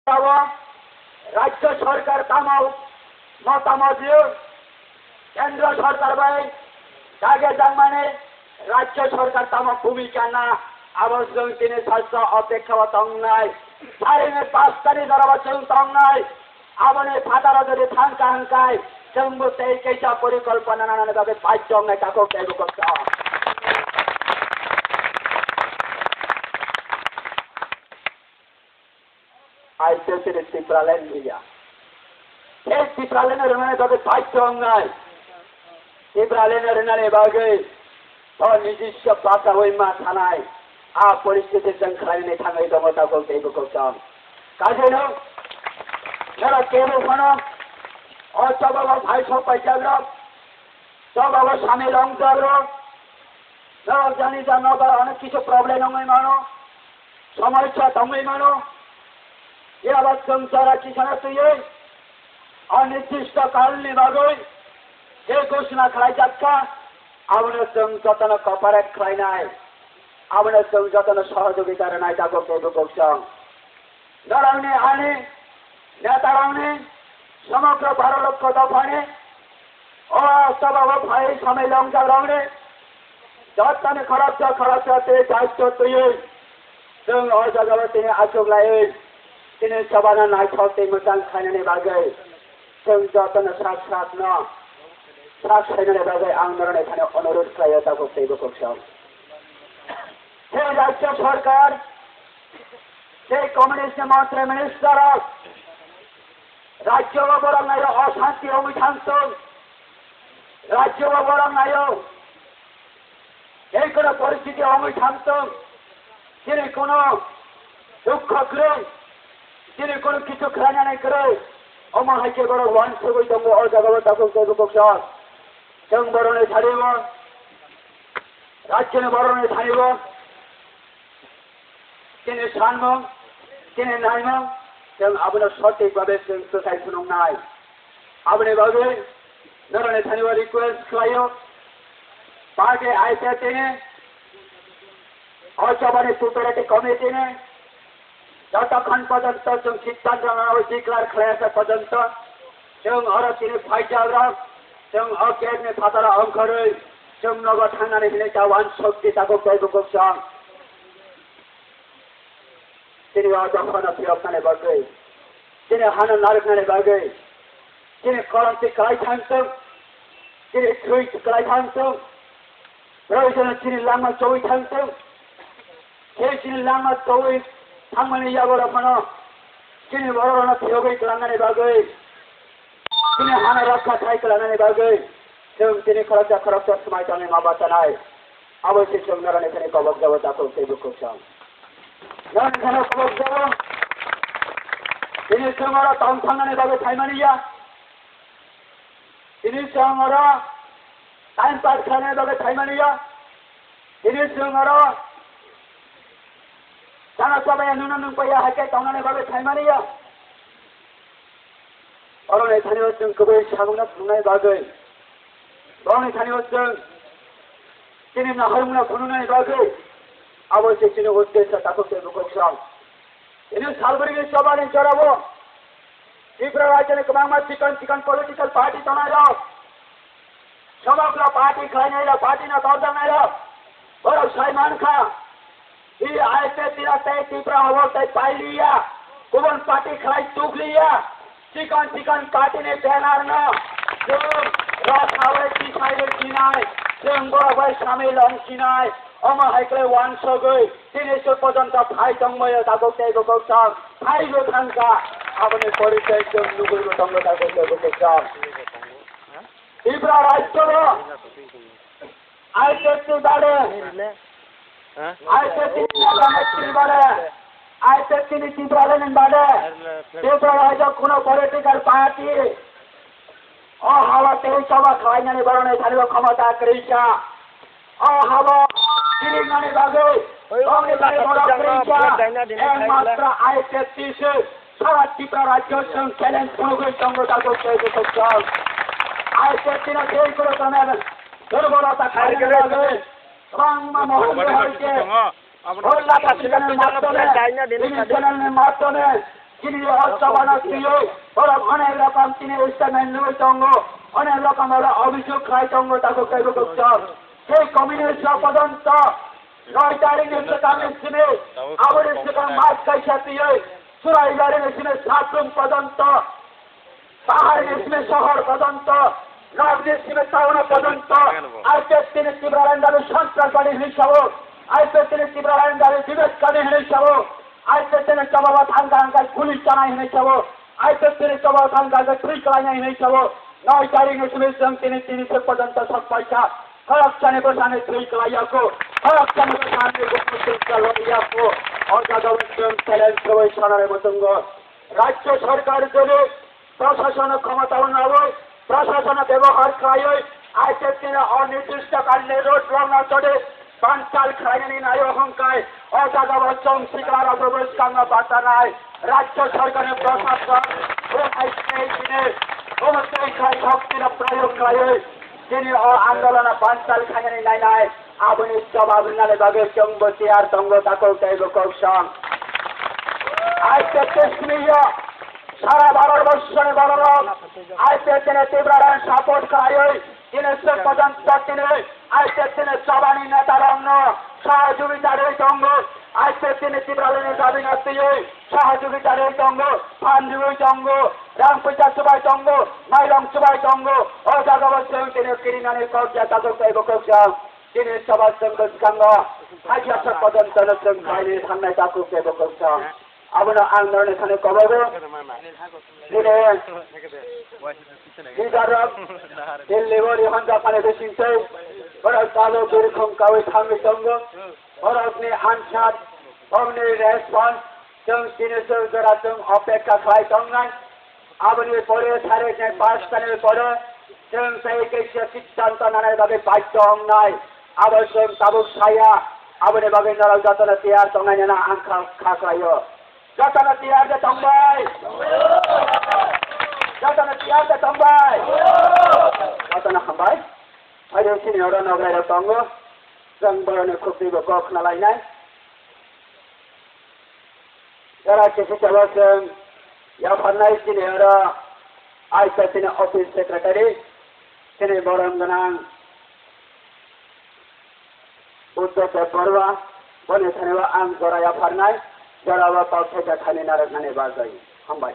রাজ্য সরকার তামাও মতামত কেন্দ্র সরকার ভাই তাকে মানে রাজ্য সরকার তামাক ভূমিকা না আবশ্যক তিনি স্বাস্থ্য অপেক্ষা তংনায় সারিনে 5 তারিখ ধরাবচন তংনায় আবনে ফাটারা যদি থাঙ্কা হাঙ্কায় জম্বুতে কেসা পরিকল্পনা নানাভাবে পাইছ নাই কাকো কেবো করতে আইতে তিনি ত্রিপুরালেন দিয়া এই ত্রিপুরালেনের মানে তবে পাইছ নাই ত্রিপুরালেনের নারে বাগে নিজস্ব পাতা ওই মা থানায় পরিস্থিতির সংখ্যায় থানায় দমতা করতে করতাম কাজে যারা কেবল কোনো অচবাবা ভাই সব পয়সা সব আবার স্বামী রং জানি জানাবার অনেক কিছু প্রবলেম নয় মানো সমস্যা তমই মানো এ আবার সংসারা কিসানা তুই অনির্দিষ্ট কাল নিবাগই যে ঘোষণা খাই যাচ্ছা আমাদের যতন কপারেট খাই নাই আমাদের যতন সহযোগিতার নাই তাকে কেবল করছাম ধরাউনি আনি নেতারাউনি সমগ্র 12 লক্ষ দফানে ও সব ভাই সময় লঙ্কা রাউনে যতনে খরচ দায়িত্ব তুই जों अ जायगायाव তিনি आसुग्लायै তিনি सबाना नायथावते मोजां खायनायनि बागै जों जतन साथ खायनायनि बागै आं नरनाय थानाय अनुरोध खालायो ताको सेबो करसाम हे राज्य सरकार हे कम्युनिस्ट मंत्री मिनिस्टर राज्य बरंगायो अशांति अमिठांस राज्य बरंगायो এই কোন পরিস্থিতি অমিঠান্ত তিনি কোন দুঃখ করে তিনি কোন কিছু খানা নাই করে আমার হাইকে বড় ওয়ান সবই দঙ্গ ও জায়গা তাকে কেবল जों বরণে ছাড়িব রাজ্যে বরণে ছাড়িব তিনি সানব তিনি নাইব जों আপনার সঠিকভাবে সোসাই শুনুন নাই আপনি ভাবে নরণে ছাড়িব রিকোয়েস্ট খাইও पार्टी आईपीएस ने और चौबानी सुपरेटी कमिटी ने যতক্ষণ পর্যন্ত जों সিদ্ধান্ত ডিক্লার খালাসা পর্যন্ত जों আরো তিনি ফাইটাররা जों অকেজনে ফাতারা অংখরে जों নগর থানারে হিলে যাওয়ান শক্তি তাকে কেবল করছাম তিনি অদক্ষণ ফিরকানে বাগে তিনি হানা নারকনে বাগে তিনি কলন্তি কাই থাকতো তিনি টুইট কাই থাকতো প্রয়োজনে তিনি লামা চৌই থাকতো সেই তিনি লামা চৌই থাকমানি যাবার ফোনো তিনি বড় ফিরগই কালাঙ্গানে বাগে তিনি হানা রক্ষা খাই কালাঙ্গানে বাগে जों তিনি খরচ সময় টানে মাবাতা নাই অবশ্যই সঙ্গরানে তিনি কবক দেবতা করতে বুকছাম নন কেন কবক দেব তিনি সঙ্গরা তাম থাঙ্গানে বাগে থাইমানিয়া তিনি সঙ্গরা টাইম পাস খানে বাগে থাইমানিয়া তিনি সঙ্গরা জানা সবাই নুন পাইয়া হাকে তাঙ্গানে বাগে থাইমানিয়া और এখানে जों কবে সাগুনা শুনাই বাগে বরং এখানে তিনি নাহরমুনা খুনুনাই বাগে অবশ্যই তিনি উদ্দেশ্য তাকে কেবল করছাম তিনি সালবরিগের সবাই চড়াবো ত্রিপুরা রাজ্যের কমামা চিকন পলিটিক্যাল পার্টি তনাইল সমগ্র পার্টি খাই নাইল পার্টি না দরজা নাইল বড় সাইমান খা এই আইতে তিরাতে ত্রিপুরা অবস্থায় পাই লিয়া কোন পার্টি খাই চুক লিয়া চিকন পার্টি ने बैनर ना जो রাখাওয়ে কি সাইডের কিনায় जों বড় ভাই শামিল অংশিনায় অমা হাইকলে ওয়ান সগৈ 300 পর্যন্ত ভাই দংময় তাকে কেবল করছাম ভাই গো থাঙ্কা আপনি পরিচয় जों নুগুল দংগ তাকে কেবল করছাম ত্রিপুরা রাজ্য আইতে বাড়ে আইতে বাড়ে আইতে তিনি ত্রিপুরা বাড়ে ত্রিপুরা রাজ্য কোনো পলিটিক্যাল পার্টি ও হাওয়া তেই সভা খাইনানি বরণে ছাড়িব ক্ষমতা করিছা ও হাওয়া তিরিঙ্গানি বাগে একমাত্র আইতে সারা ত্রিপুরা রাজ্য চ্যালেঞ্জ অনুকূল সংগঠন করতে আইতে তিনা সেই করে তোমার দুর্বলতা খাইতে বাগে বাংলা মহল হইতে মাধ্যমে তিনি অসমানা প্রিয় ওরা অনেক রকম তিনি ইসলামের নিমিতঙ্গ অনেক রকম ওরা অভিযোগ খাইতঙ্গ তাকে কেব করছেন সেই কমিউনিস্ট পর্যন্ত 9 তারিখে সেখান ইসলামে আবার সেখান মাছ খাইছা প্রিয় সুরাইগাড়ির ইসলামে সাতরুম পর্যন্ত পাহাড়ের ইসলামে শহর পর্যন্ত নবদের ইসলামে টাউন পর্যন্ত আজকের তিনি তীব্রানন্দারের সন্ত্রাসবাদী হিসাব আজকের তিনি তীব্রানন্দারের বিবেচকারী হিসাব আজকের তিনি চবাবা থাঙ্গাঙ্গায় পুলিশ চানাই হিসাব আজকের তিনি চবাবা থাঙ্গাঙ্গায় পুলিশ চালাই হিসাব 9 তারিখে ইসলাম তিনি পর্যন্ত সব পয়সা খরচানে বসানে তুই কলাইয়াকো খরচানে বসানে গোপন কলাইয়াকো অজাগবন চ্যালেঞ্জ সবাই শোনার মতঙ্গ রাজ্য সরকার যদি প্রশাসন ক্ষমতা উন্নয়ন প্রশাসন ব্যবহার করায় আজকের দিনে অনির্দিষ্ট কারণে রোড রঙা চড়ে পাঞ্চাল খায়নি নাই অহংকার অজাগবন শিকার অপ্রবেশ কাঙ্গ বার্তা নাই রাজ্য সরকারের প্রশাসন শক্তির প্রয়োগ করে তিনি আন্দোলন পাঞ্চাল খায়নি নাই নাই আপনি জবাব নালে বাগে চঙ্গতি আর তঙ্গ তাকেও চাইব কৌশল আজকে কাশ্মীর সারা ভারতবর্ষে বড় লোক আজকে তিনি তীব্রায়ণ সাপোর্ট করায় তিনি পর্যন্ত তিনি আজকে তিনি সবানি নেতার অন্য সহযোগিতার এই তঙ্গ আজকে তিনি তীব্রায়ণের দাবি দিয়ে সহযোগিতার এই তঙ্গ ফানজুই তঙ্গ রামপূজা সবাই তঙ্গ মাইরং সবাই তঙ্গ ও জাগবৎসং তিনি কিরিনানের কবজা তাকে চাইব কৌশল তিনি সবার সঙ্গে সঙ্গ হাজিয়াসা পর্যন্ত নতুন বাইরে সামনে তাকে চাইব কৌশল আমরা আন্দোলন এখানে কমাব দিল্লি বড়ি হন্ডা পানে বেশি ওরা কালো বেরকম কাউ থামে সঙ্গ ওরা আপনি আনসার অমনি রেসপন্স जों जिनिसों जरा जों अपेक्षा खालामनाय आबनि परे 5:30 साननि परे जों जायखिजाया सिद्धान्त लानाय बागै बाध्य हमनाय आरो जों ताबुक साया आबनि बागै नराव जातना तियार संनायना आं खाख्लायो जातना तियार दे तंबाय जातना तियार दे तंबाय जातना खाबाय फायदो सिनियर नगराय तंगो जों बरने खुबैबो गखनालायनाय जरा किसी चलते या फर्नाइज की नेहरा आज तक ने ऑफिस सेक्रेटरी तिने बरंगनांग उद्योग परवा बने थनेवा आंग जरा या फर्नाइज जरा वा पाउथे का खाने नारक नाने बाज गई हम भाई